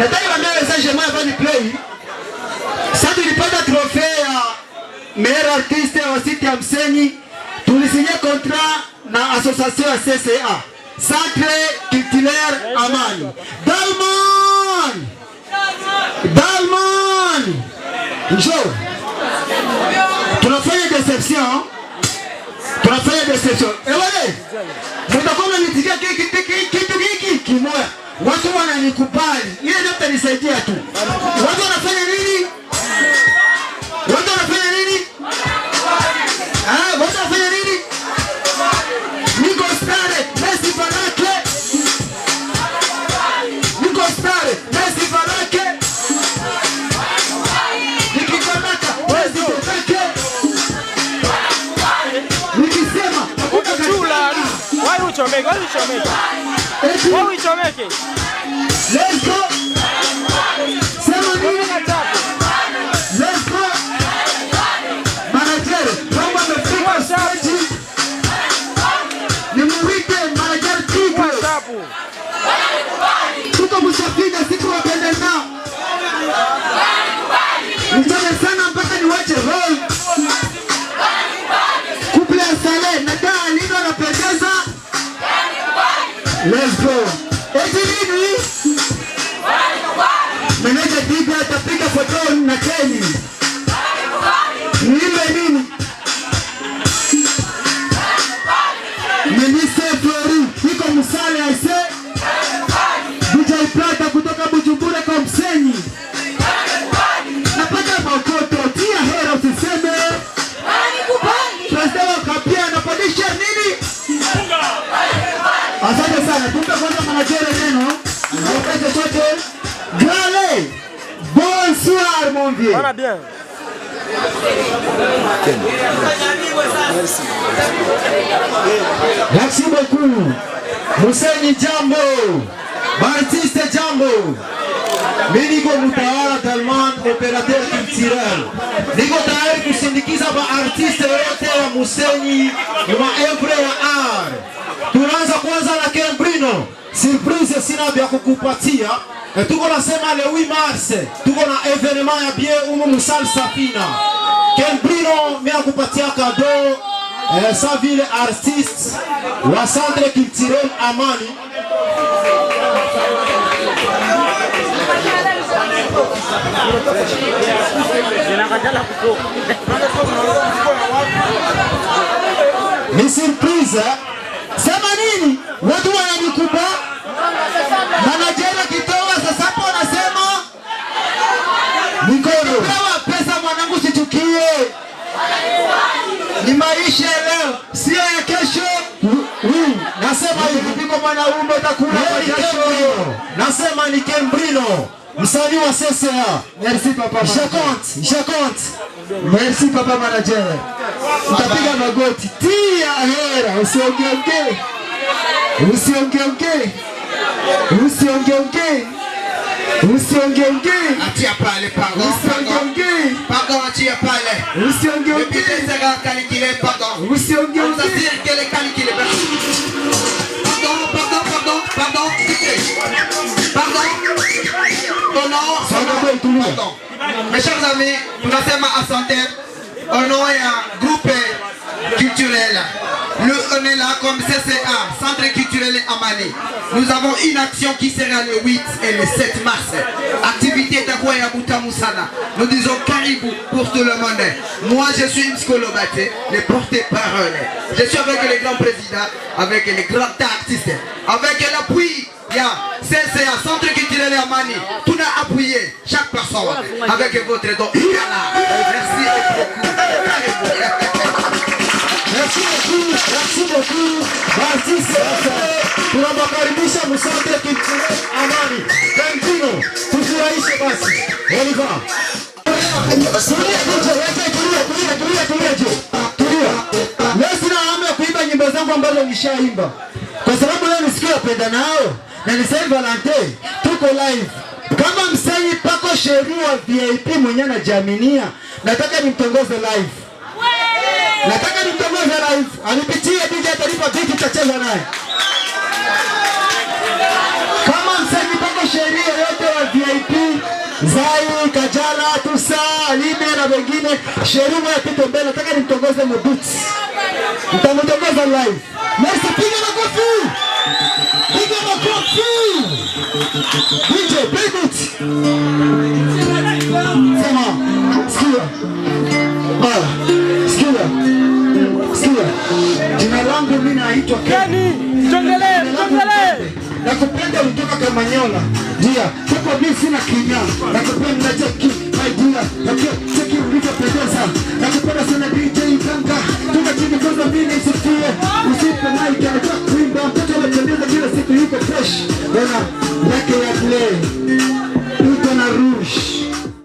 Nataka niambie message moja hapa ni play. Sasa tulipata trophy ya meilleur artiste wa site ya Msenyi. Tulisigné contrat na association ya CCA. Centre culturel Amani. Dalman. Njoo. Tunafanya deception. Wale. Mtakuwa mnanitikia kitu hiki kimoja. Watu wananikubali. Ile ndio itanisaidia tu. Watu wanafanya nini? Watu wanafanya nini? Niko stare, Messi Barake. Nikikamata, wezi kutake. Nikisema, Why uchomeke? Let's go. Sema nini? Let's go. Manager, kama mmefika stage. Ni mwite manager Tigo. Tuko mshafika siku wapende nao. Mtane sana mpaka niwache roll. Couple Saleh na Dali ndo anapendeza. Let's go. Ejini. Manager Tigo atapiga photo na Kenny. Niime nini? Minister Flori, iko Musale aise. DJ Plata kutoka Bujumbura kwa Msenyi. Napata makoto, tia hera usiseme. President wa Kapia anapandisha nini? Asante sana, tumpe kwanza manager neno. Napata chote. Gale. Bonsoir mon vieux. Voilà bien. Merci beaucoup. Musenyi jambo. Artiste jambo. Mimi niko mtawala Dalman, operateur culturel. Niko tayari kusindikiza artiste wote wa Musenyi wa œuvre ya art. Tunaanza kwanza na Kembrino. Surprise sina vya kukupatia. Tuko nasema le 8 mars. Tuko na evenement ya bien umu Musal Safina. Kembrino mimi nakupatia cadeau. Sa ville artiste wa centre culturel Amani. Ni surprise. Sema nini? Watu wananikuba. Manager kitoa sasa hapo anasema mikono. Pewa pesa mwanangu sichukie. Ni maisha leo, sio ya kesho. Nasema hivi piko mwanaume utakula kwa jasho. Nasema ni Kembrino, msanii wa CCA. Merci papa. Je compte. Merci papa manager. Utapiga magoti. Tia hera, usiongee. Atia pale pardon. Pardon atia pale. Depuis ça va calculer pardon. On s'assure qu'elle est calculée. Pardon. Mes chers amis, nous sommes à santé. On a un groupe culturel. On est là comme CCA, Centre culturel Amani. Nous avons une action qui sera le 8 et le 7 mars. Activité d'Akwaya Boutamusana. Nous disons caribou pour tout le monde. Moi je suis Mskolo Bate, le porte-parole. Je suis avec les grands présidents, avec les grands artistes, avec l'appui. Il y a CCA, Centre culturel Amani. Tout a appuyé chaque personne avec votre don. Merci beaucoup. Merci beaucoup. Artiste, tunawakaribisha Centre culturel Amani. Kembrino, tufurahishe basi. Oliva. Tulia. Leo sina hamu ya kuimba nyimbo zangu ambazo nishaimba. Kwa sababu leo ni siku ya kupenda nao. Na ni Saint Valentin. Tuko live. Kama Msenyi pako sheria VIP mwenye na Jaminia, nataka nimtongoze live. Nataka nimtongoze live. Anipitie DJ atalipa vipi tutacheza naye. Kama Msenyi pako sheria yote wa VIP Zai, Kajala, Tusa, Alime na wengine. Sheruma ya pito mbele, nataka nimtongoze mbuti. Nitamtongoza live. Merci, piga makofi. Piga makofi. DJ, play it. Sema, sikia. Sikia. Jina langu mimi naitwa Kenny. Jongele. Nakupenda kutoka Kamanyola. Dia, kwa mimi sina kinya. Nakupenda cheki, my dear. Cheki ulivyopendeza.